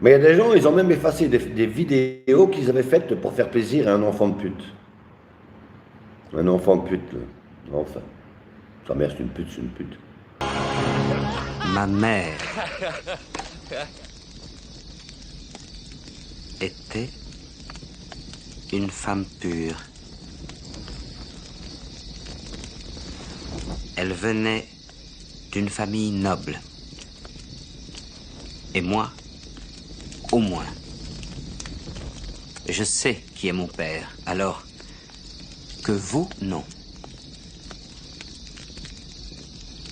Mais il y a des gens, ils ont même effacé des vidéos qu'ils avaient faites pour faire plaisir à un enfant de pute. Un enfant de pute, là. Enfin. Sa mère, c'est une pute, c'est une pute. Ma mère était une femme pure. Elle venait d'une famille noble. Et moi, au moins, je sais qui est mon père, alors que vous, non.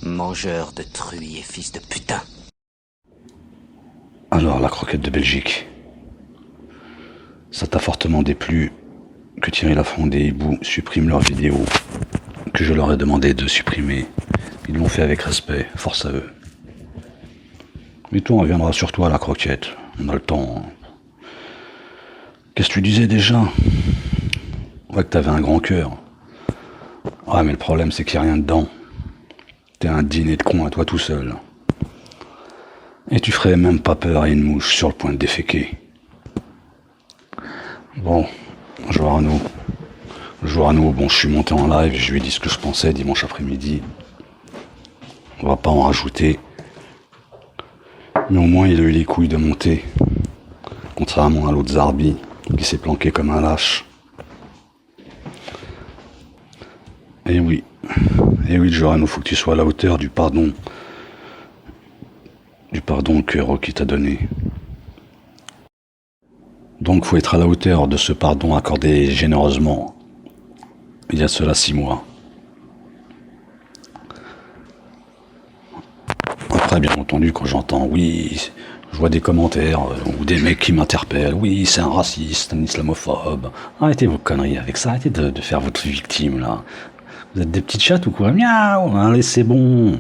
Mangeur de truies et fils de putain. Alors, la croquette de Belgique. Ça t'a fortement déplu que Thierry Lafondé et Hibou suppriment leurs vidéos que je leur ai demandé de supprimer. Ils l'ont fait avec respect, force à eux. Mais toi, on reviendra sur toi, la croquette. On a le temps. Qu'est-ce que tu disais déjà? Ouais, que t'avais un grand cœur. Ouais, mais le problème, c'est qu'il n'y a rien dedans. T'es un dîner de con à toi tout seul. Et tu ferais même pas peur à une mouche sur le point de déféquer. Bon, Joarno, bon, je suis monté en live, je lui ai dit ce que je pensais dimanche après-midi. On va pas en rajouter. Mais au moins, il a eu les couilles de monter. Contrairement à l'autre Zarbi, qui s'est planqué comme un lâche. Et oui, Joarno, faut que tu sois à la hauteur du pardon que Rocky t'a donné. Donc, faut être à la hauteur de ce pardon accordé généreusement il y a cela 6 mois. Après, bien entendu, quand j'entends, oui, je vois des commentaires ou des mecs qui m'interpellent, oui, c'est un raciste, un islamophobe. Arrêtez vos conneries avec ça, arrêtez de faire votre victime, là. Vous êtes des petites chattes ou quoi? Miaou, allez, c'est bon.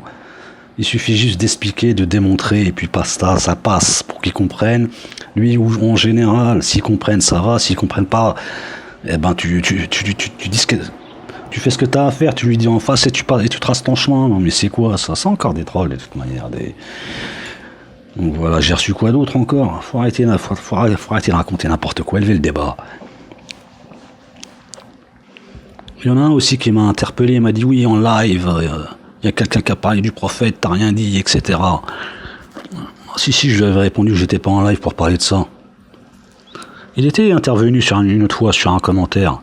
Il suffit juste d'expliquer, de démontrer, et puis basta, ça passe, pour qu'ils comprennent. Lui, ou en général, s'ils comprennent, ça va, s'ils comprennent pas, eh ben, tu dis ce que... Tu fais ce que t'as à faire, tu lui dis en face et tu traces ton chemin. Non mais c'est quoi ça? C'est encore des trolls de toute manière. Donc voilà, j'ai reçu quoi d'autre encore? Faut arrêter de raconter n'importe quoi, élever le débat. Il y en a un aussi qui m'a interpellé, il m'a dit oui en live, il y a quelqu'un qui a parlé du prophète, t'as rien dit, etc. Si, je lui avais répondu que j'étais pas en live pour parler de ça. Il était intervenu une autre fois sur un commentaire.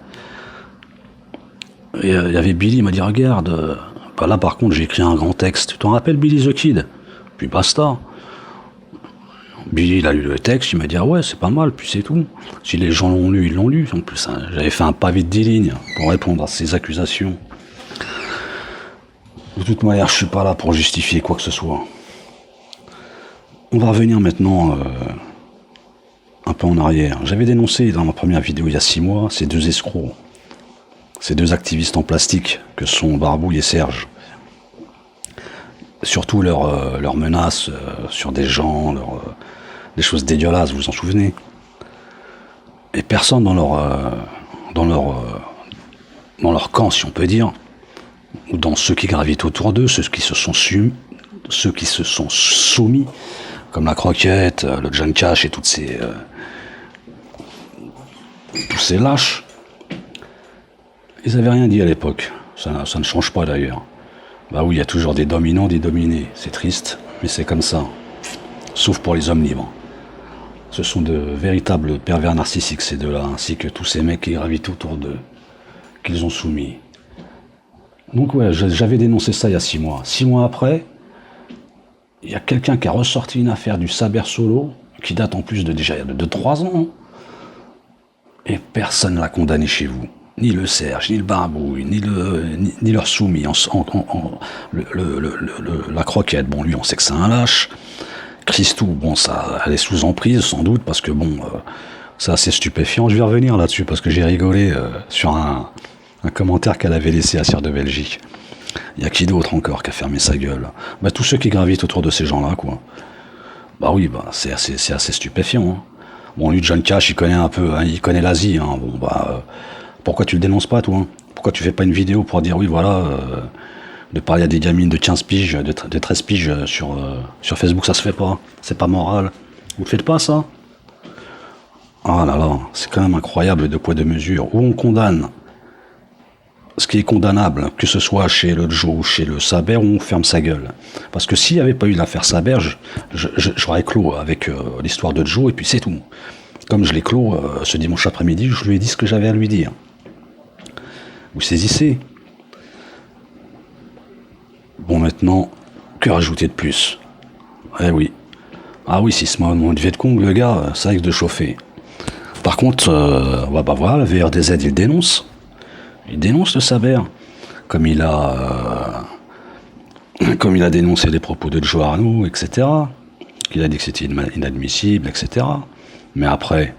Et il y avait Billy, il m'a dit regarde, bah là par contre j'ai écrit un grand texte. Tu t'en rappelles Billy the Kid? Puis basta. Billy il a lu le texte, il m'a dit ah ouais c'est pas mal, puis c'est tout. Si les gens l'ont lu, ils l'ont lu. En plus hein, j'avais fait un pavé de 10 lignes pour répondre à ces accusations. De toute manière je suis pas là pour justifier quoi que ce soit. On va revenir maintenant un peu en arrière. J'avais dénoncé dans ma première vidéo il y a 6 mois ces deux escrocs. Ces deux activistes en plastique que sont Barbouille et Serge. Surtout leurs menaces sur des gens, des choses dégueulasses, vous vous en souvenez? Et personne dans leur camp, si on peut dire, ou dans ceux qui gravitent autour d'eux, ceux qui se sont soumis, comme la Croquette, le John Cash et tous ces lâches, ils avaient rien dit à l'époque. Ça ne change pas d'ailleurs. Bah oui, il y a toujours des dominants, des dominés. C'est triste, mais c'est comme ça. Sauf pour les hommes libres. Ce sont de véritables pervers narcissiques, ces deux-là, ainsi que tous ces mecs qui gravitent autour d'eux, qu'ils ont soumis. Donc ouais, j'avais dénoncé ça il y a 6 mois. 6 mois après, il y a quelqu'un qui a ressorti une affaire du Saber Solo, qui date en plus de 3 ans. Et personne ne l'a condamné chez vous. Ni le Serge, ni le Barbouille, ni leur soumis, la Croquette, bon lui on sait que c'est un lâche. Christou, bon ça, elle est sous emprise sans doute parce que bon, c'est assez stupéfiant. Je vais revenir là-dessus parce que j'ai rigolé sur un commentaire qu'elle avait laissé à Sire de Belgique. Il y a qui d'autre encore qui a fermé sa gueule? Bah tous ceux qui gravitent autour de ces gens-là quoi. Bah oui, bah c'est assez stupéfiant. Hein. Bon lui John Cash il connaît un peu, hein, il connaît l'Asie. Hein. Bon bah pourquoi tu le dénonces pas, toi? Pourquoi tu fais pas une vidéo pour dire, oui, voilà, de parler à des gamines de 15 piges, de 13 piges sur Facebook, ça se fait pas. C'est pas moral. Vous le faites pas, ça? Ah là là, c'est quand même incroyable le deux poids deux mesures. Où on condamne ce qui est condamnable, que ce soit chez le Joe ou chez le Saber, où on ferme sa gueule. Parce que s'il n'y avait pas eu l'affaire Saber, j'aurais clos avec l'histoire de Joe et puis c'est tout. Comme je l'ai clos ce dimanche après-midi, je lui ai dit ce que j'avais à lui dire. Vous saisissez? Bon, maintenant, que rajouter de plus? Eh oui. Ah oui, si ce mon Vietcong, le gars, ça risque de chauffer. Par contre, bah voilà, le VRDZ, il dénonce. Il dénonce le Saber. Comme il a dénoncé les propos de Joe Arnaud, etc. Qu'il a dit que c'était inadmissible, etc. Mais après,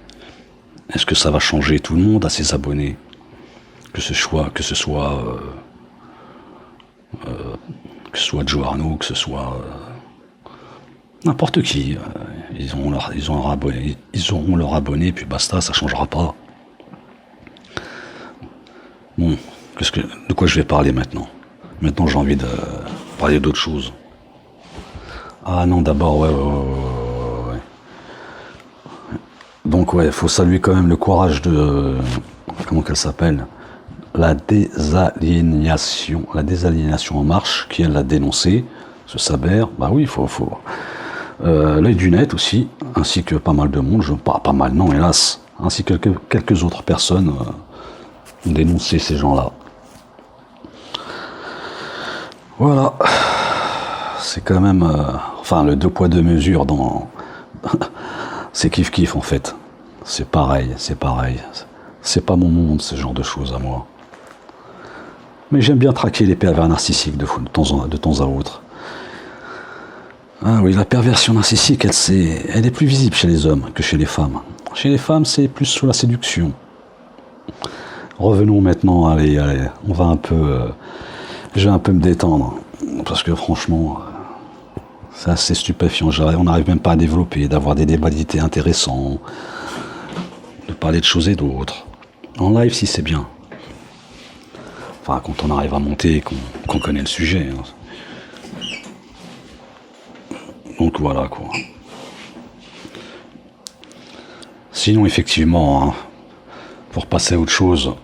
est-ce que ça va changer tout le monde à ses abonnés? Que ce soit Joe Arnaud, que ce soit n'importe qui. Ils auront leur abonné, puis basta, ça changera pas. Bon, de quoi je vais parler maintenant? Maintenant, j'ai envie de parler d'autre chose. Ah non, d'abord, ouais. Donc ouais, il faut saluer quand même le courage de... Comment qu'elle s'appelle? La désaliénation en marche, qui elle l'a dénoncé, ce Saber. Bah oui, il faut... L'œil du net aussi, ainsi que pas mal de monde, pas mal non, hélas, ainsi que quelques autres personnes ont dénoncé ces gens-là. Voilà. C'est quand même... enfin, le deux poids deux mesures dans... c'est kiff-kiff en fait. C'est pareil. C'est pas mon monde, ce genre de choses à moi. Mais j'aime bien traquer les pervers narcissiques de temps à autre. Ah oui, la perversion narcissique, elle est plus visible chez les hommes que chez les femmes. Chez les femmes, c'est plus sur la séduction. Revenons maintenant, allez, on va je vais un peu me détendre. Parce que franchement, c'est assez stupéfiant. On n'arrive même pas à développer, d'avoir des débats d'idées intéressants, de parler de choses et d'autres. En live, si c'est bien. Enfin, quand on arrive à monter et qu'on connaît le sujet. Hein. Donc voilà quoi. Sinon effectivement, hein, pour passer à autre chose,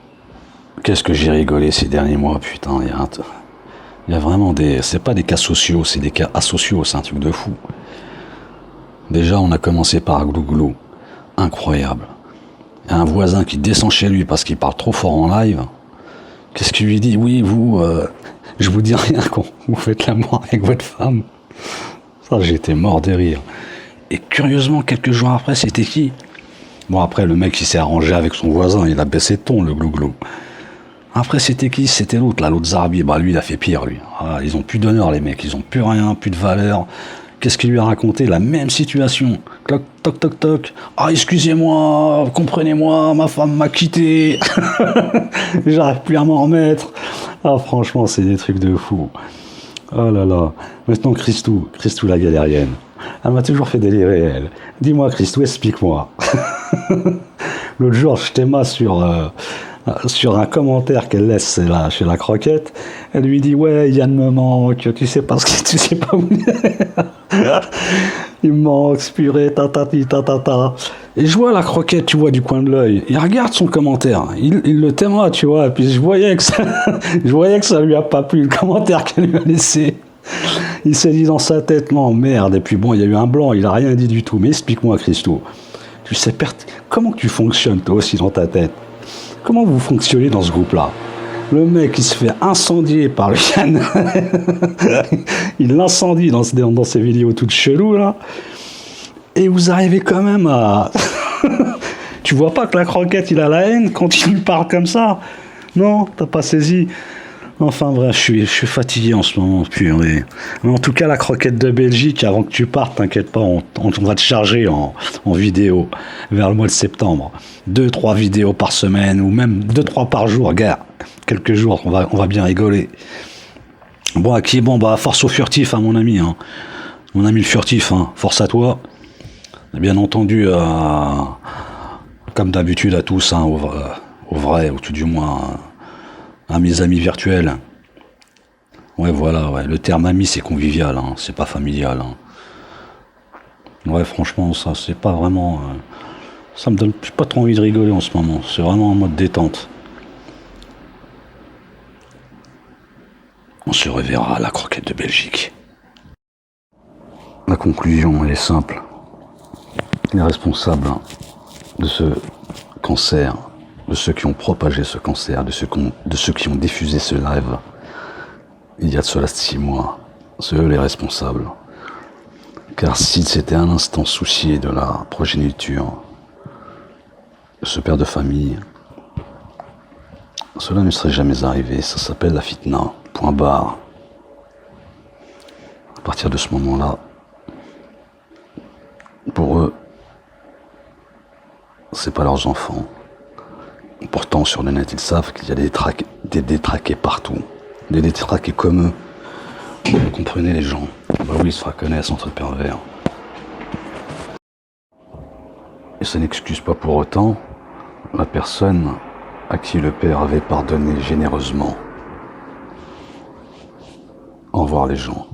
qu'est-ce que j'ai rigolé ces derniers mois, putain, il y a vraiment c'est pas des cas sociaux, c'est des cas asociaux, c'est un truc de fou. Déjà on a commencé par Glouglou, incroyable. Il y a un voisin qui descend chez lui parce qu'il parle trop fort en live. Qu'est-ce qu'il lui dit? Oui, vous, je vous dis rien quand vous faites l'amour avec votre femme. Ça, j'étais mort de rire. Et curieusement, quelques jours après, c'était qui? Bon, après, le mec, il s'est arrangé avec son voisin, il a baissé de ton, le Glouglou. Après, c'était qui? C'était l'autre, là, l'autre Zarbi. Bah, lui, il a fait pire, lui. Ah, ils ont plus d'honneur, les mecs, ils ont plus rien, plus de valeur. Qu'est-ce qu'il lui a raconté? La même situation. Cloc, toc, toc, toc. Ah, excusez-moi, comprenez-moi, ma femme m'a quitté. J'arrive plus à m'en remettre. Ah, franchement, c'est des trucs de fou. Oh là là. Maintenant, Christou la galérienne. Elle m'a toujours fait délirer, elle. Dis-moi, Christou, explique-moi. L'autre jour, je t'aimais sur un commentaire qu'elle laisse chez la croquette. Elle lui dit, ouais, Yann me manque, tu sais pas où il est. Il me manque, purée, tatati, tatata. Et je vois la croquette, tu vois, du coin de l'œil. Il regarde son commentaire. Il le témoigne, tu vois. Et puis je voyais que ça lui a pas plu, le commentaire qu'elle lui a laissé. Il s'est dit dans sa tête, non, merde. Et puis bon, il y a eu un blanc, il a rien dit du tout. Mais explique-moi, Christo. Tu sais, comment tu fonctionnes, toi aussi, dans ta tête? Comment vous fonctionnez dans ce groupe-là? Le mec, il se fait incendier par le Yann. Il l'incendie dans ses vidéos toutes cheloues, là. Et vous arrivez quand même à... Tu vois pas que la croquette, il a la haine quand il lui parle comme ça? Non, t'as pas saisi? Enfin bref, je suis fatigué en ce moment. Mais en tout cas, la croquette de Belgique, avant que tu partes, t'inquiète pas, on va te charger en vidéo vers le mois de septembre. 2-3 vidéos par semaine, ou même 2-3 par jour, gars. Quelques jours, on va bien rigoler. Bon, à qui? Bon, bah, force au furtif, hein, mon ami. Hein. Mon ami le furtif, hein. Force à toi. Bien entendu, comme d'habitude à tous, hein, au vrai, ou tout du moins à mes amis virtuels. Ouais, voilà, ouais. Le terme ami, c'est convivial, hein, c'est pas familial. Hein. Ouais, franchement, ça, c'est pas vraiment... Ça me donne pas trop envie de rigoler en ce moment. C'est vraiment en mode détente. On se reverra à la croquette de Belgique. La conclusion, elle est simple. Les responsables de ce cancer, de ceux qui ont propagé ce cancer, de ceux qui ont diffusé ce live, il y a de cela 6 mois, c'est eux les responsables. Car s'ils s'étaient un instant souciés de la progéniture de ce père de famille, cela ne serait jamais arrivé. Ça s'appelle la fitna. Point barre. À partir de ce moment-là, pour eux, c'est pas leurs enfants. Pourtant, sur le net, ils savent qu'il y a des détraqués partout. Des détraqués comme eux. Vous comprenez les gens? Bah oui, ils se reconnaissent entre pervers. Et ça n'excuse pas pour autant la personne à qui le père avait pardonné généreusement. Au revoir les gens.